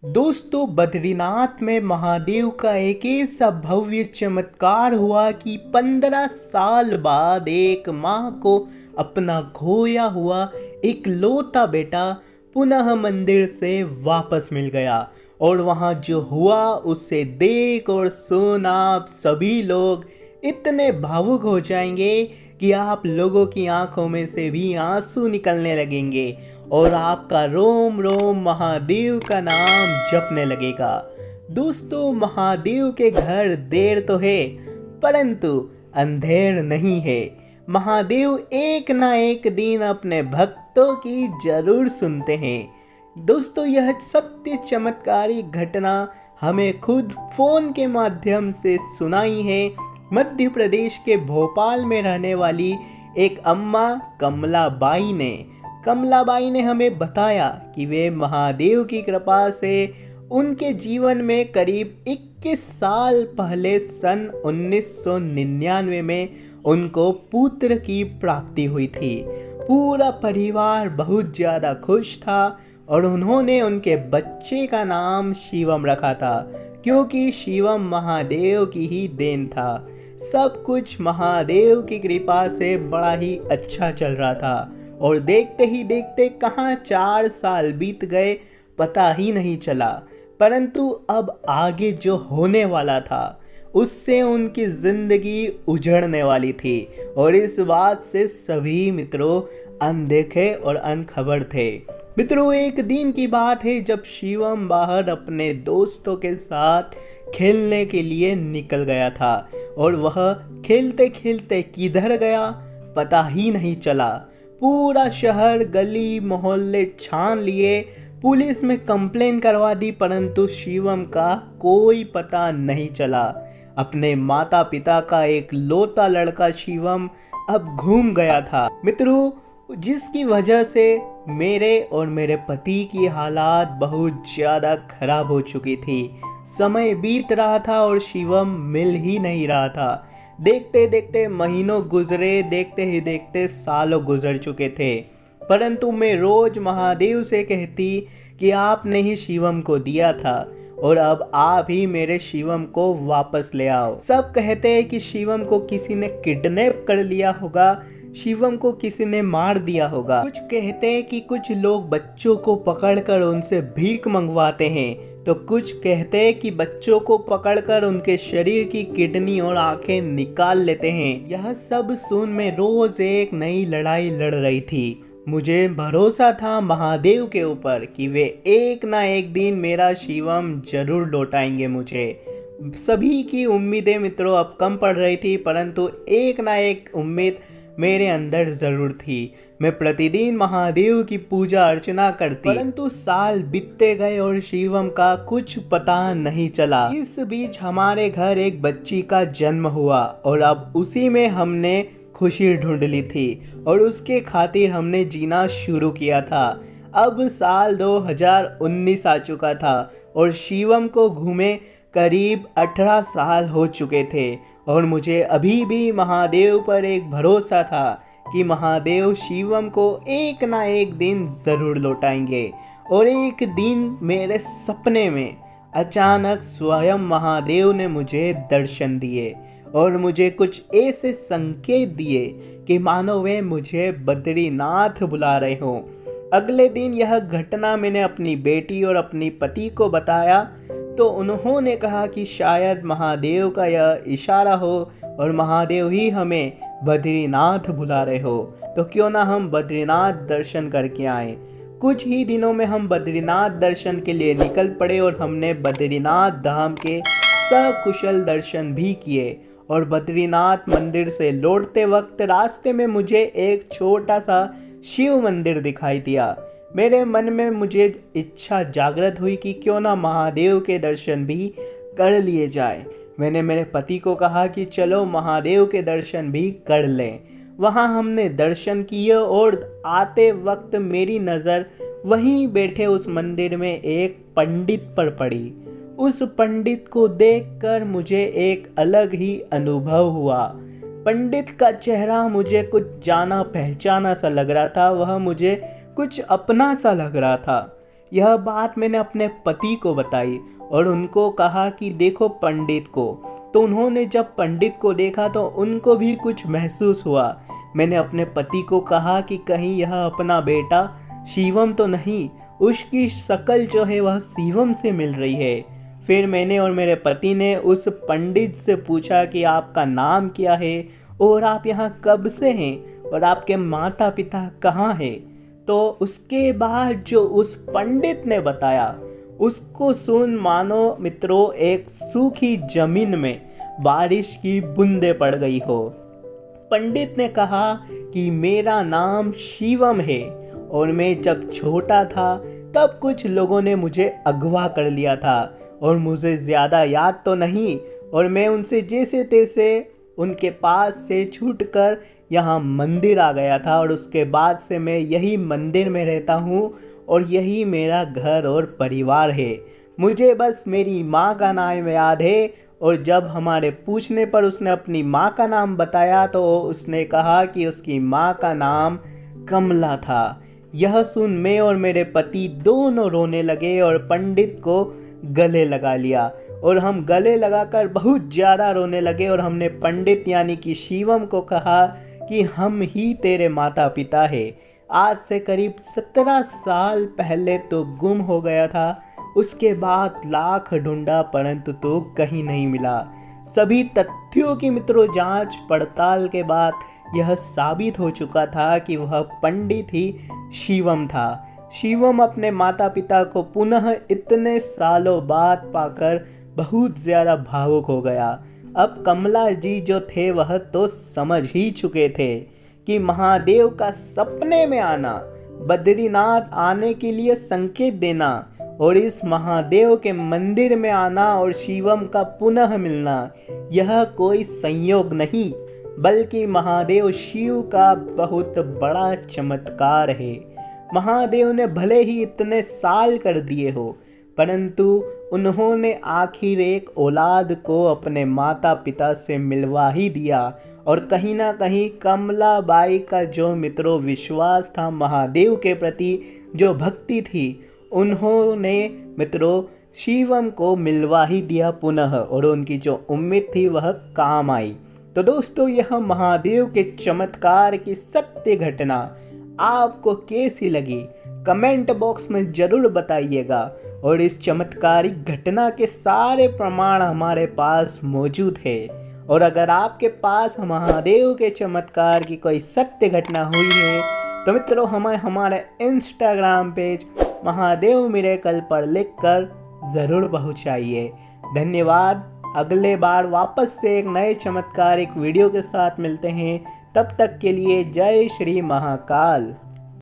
दोस्तों, बद्रीनाथ में महादेव का एक ऐसा भव्य चमत्कार हुआ कि 15 साल बाद एक माँ को अपना खोया हुआ एक लौता बेटा पुनः मंदिर से वापस मिल गया। और वहाँ जो हुआ उससे देख और सुन आप सभी लोग इतने भावुक हो जाएंगे कि आप लोगों की आंखों में से भी आंसू निकलने लगेंगे और आपका रोम रोम महादेव का नाम जपने लगेगा। दोस्तों, महादेव के घर देर तो है परंतु अंधेर नहीं है। महादेव एक ना एक दिन अपने भक्तों की जरूर सुनते हैं। दोस्तों, यह सत्य चमत्कारी घटना हमें खुद फोन के माध्यम से सुनाई है मध्य प्रदेश के भोपाल में रहने वाली एक अम्मा कमलाबाई ने हमें बताया कि वे महादेव की कृपा से उनके जीवन में करीब 21 साल पहले सन 1999 में उनको पुत्र की प्राप्ति हुई थी। पूरा परिवार बहुत ज़्यादा खुश था और उन्होंने उनके बच्चे का नाम शिवम रखा था, क्योंकि शिवम महादेव की ही देन था। सब कुछ महादेव की कृपा से बड़ा ही अच्छा चल रहा था और देखते ही देखते कहाँ 4 साल बीत गए पता ही नहीं चला। परंतु अब आगे जो होने वाला था उससे उनकी जिंदगी उजड़ने वाली थी और इस बात से सभी मित्रों अनदेखे और अनखबर थे। मित्रों, एक दिन की बात है जब शिवम बाहर अपने दोस्तों के साथ खेलने के लिए निकल गया था और वह खेलते खेलते किधर गया पता ही नहीं चला। पूरा शहर गली मोहल्ले छान लिए, पुलिस में कंप्लेन करवा दी, परंतु शिवम का कोई पता नहीं चला। अपने माता पिता का एक लौता लड़का शिवम अब घूम गया था मित्रों, जिसकी वजह से मेरे और मेरे पति की हालात बहुत ज़्यादा खराब हो चुकी थी। समय बीत रहा था और शिवम मिल ही नहीं रहा था। देखते देखते महीनों गुजरे, देखते ही देखते सालों गुजर चुके थे, परंतु मैं रोज महादेव से कहती कि आपने ही शिवम को दिया था और अब आप ही मेरे शिवम को वापस ले आओ। सब कहते हैं कि शिवम को किसी ने किडनैप कर लिया होगा, शिवम को किसी ने मार दिया होगा। कुछ कहते हैं कि कुछ लोग बच्चों को पकड़कर उनसे भीख मंगवाते हैं, तो कुछ कहते हैं कि बच्चों को पकड़कर उनके शरीर की किडनी और आंखें निकाल लेते हैं। यह सब सुन मैं रोज एक नई लड़ाई लड़ रही थी। मुझे भरोसा था महादेव के ऊपर कि वे एक ना एक दिन मेरा शिवम जरूर लौटाएंगे मुझे। सभी की उम्मीदें मित्रों अब कम पड़ रही थी, परंतु एक ना एक उम्मीद मेरे अंदर जरूर थी। मैं प्रतिदिन महादेव की पूजा अर्चना करती, परंतु साल बीतते गए और शिवम का कुछ पता नहीं चला। इस बीच हमारे घर एक बच्ची का जन्म हुआ और अब उसी में हमने खुशी ढूंढ ली थी और उसके खातिर हमने जीना शुरू किया था। अब साल 2019 आ चुका था और शिवम को घूमे करीब 18 साल हो चुके थे और मुझे अभी भी महादेव पर एक भरोसा था कि महादेव शिवम को एक ना एक दिन ज़रूर लौटाएंगे। और एक दिन मेरे सपने में अचानक स्वयं महादेव ने मुझे दर्शन दिए और मुझे कुछ ऐसे संकेत दिए कि मानो वे मुझे बद्रीनाथ बुला रहे हों। अगले दिन यह घटना मैंने अपनी बेटी और अपनी पति को बताया तो उन्होंने कहा कि शायद महादेव का यह इशारा हो और महादेव ही हमें बद्रीनाथ बुला रहे हो, तो क्यों ना हम बद्रीनाथ दर्शन करके आए। कुछ ही दिनों में हम बद्रीनाथ दर्शन के लिए निकल पड़े और हमने बद्रीनाथ धाम के सकुशल दर्शन भी किए। और बद्रीनाथ मंदिर से लौटते वक्त रास्ते में मुझे एक छोटा सा शिव मंदिर दिखाई दिया। मेरे मन में मुझे इच्छा जागृत हुई कि क्यों ना महादेव के दर्शन भी कर लिए जाए। मैंने मेरे पति को कहा कि चलो महादेव के दर्शन भी कर लें। वहाँ हमने दर्शन किए और आते वक्त मेरी नज़र वहीं बैठे उस मंदिर में एक पंडित पर पड़ी। उस पंडित को देखकर मुझे एक अलग ही अनुभव हुआ। पंडित का चेहरा मुझे कुछ जाना पहचाना सा लग रहा था, वह मुझे कुछ अपना सा लग रहा था। यह बात मैंने अपने पति को बताई और उनको कहा कि देखो पंडित को। तो उन्होंने जब पंडित को देखा तो उनको भी कुछ महसूस हुआ। मैंने अपने पति को कहा कि कहीं यह अपना बेटा शिवम तो नहीं, उसकी शक्ल जो है वह शिवम से मिल रही है। फिर मैंने और मेरे पति ने उस पंडित से पूछा कि आपका नाम क्या है और आप यहाँ कब से हैं और आपके माता पिता कहाँ हैं। तो उसके बाद जो उस पंडित ने बताया उसको सुन मानो मित्रों एक सूखी जमीन में बारिश की बूंदें पड़ गई हो। पंडित ने कहा कि मेरा नाम शिवम है और मैं जब छोटा था तब कुछ लोगों ने मुझे अगवा कर लिया था और मुझे ज़्यादा याद तो नहीं, और मैं उनसे जैसे तैसे उनके पास से छूटकर यहाँ मंदिर आ गया था और उसके बाद से मैं यही मंदिर में रहता हूँ और यही मेरा घर और परिवार है। मुझे बस मेरी माँ का नाम याद है और जब हमारे पूछने पर उसने अपनी माँ का नाम बताया तो उसने कहा कि उसकी माँ का नाम कमला था। यह सुन मैं और मेरे पति दोनों रोने लगे और पंडित को गले लगा लिया और हम गले लगाकर बहुत ज़्यादा रोने लगे और हमने पंडित यानी कि शिवम को कहा कि हम ही तेरे माता पिता हैं। आज से करीब 17 साल पहले तो गुम हो गया था, उसके बाद लाख ढूंढा परंतु तो कहीं नहीं मिला। सभी तथ्यों की मित्रों जांच पड़ताल के बाद यह साबित हो चुका था कि वह पंडित ही शिवम था। शिवम अपने माता पिता को पुनः इतने सालों बाद पाकर बहुत ज़्यादा भावुक हो गया। अब कमला जी जो थे वह तो समझ ही चुके थे कि महादेव का सपने में आना, बद्रीनाथ आने के लिए संकेत देना और इस महादेव के मंदिर में आना और शिवम का पुनः मिलना यह कोई संयोग नहीं बल्कि महादेव शिव का बहुत बड़ा चमत्कार है। महादेव ने भले ही इतने साल कर दिए हो परंतु उन्होंने आखिर एक औलाद को अपने माता पिता से मिलवा ही दिया और कहीं ना कहीं कमला बाई का जो मित्रों विश्वास था महादेव के प्रति, जो भक्ति थी, उन्होंने मित्रों शिवम को मिलवा ही दिया पुनः और उनकी जो उम्मीद थी वह काम आई। तो दोस्तों यह महादेव के चमत्कार की सत्य घटना आपको कैसी लगी कमेंट बॉक्स में ज़रूर बताइएगा और इस चमत्कारिक घटना के सारे प्रमाण हमारे पास मौजूद है। और अगर आपके पास महादेव के चमत्कार की कोई सत्य घटना हुई है तो मित्रों हमें हमारे इंस्टाग्राम पेज महादेव मिरेकल पर लिखकर ज़रूर पहुंचाइए। धन्यवाद। अगले बार वापस से एक नए चमत्कारिक वीडियो के साथ मिलते हैं। तब तक के लिए जय श्री महाकाल।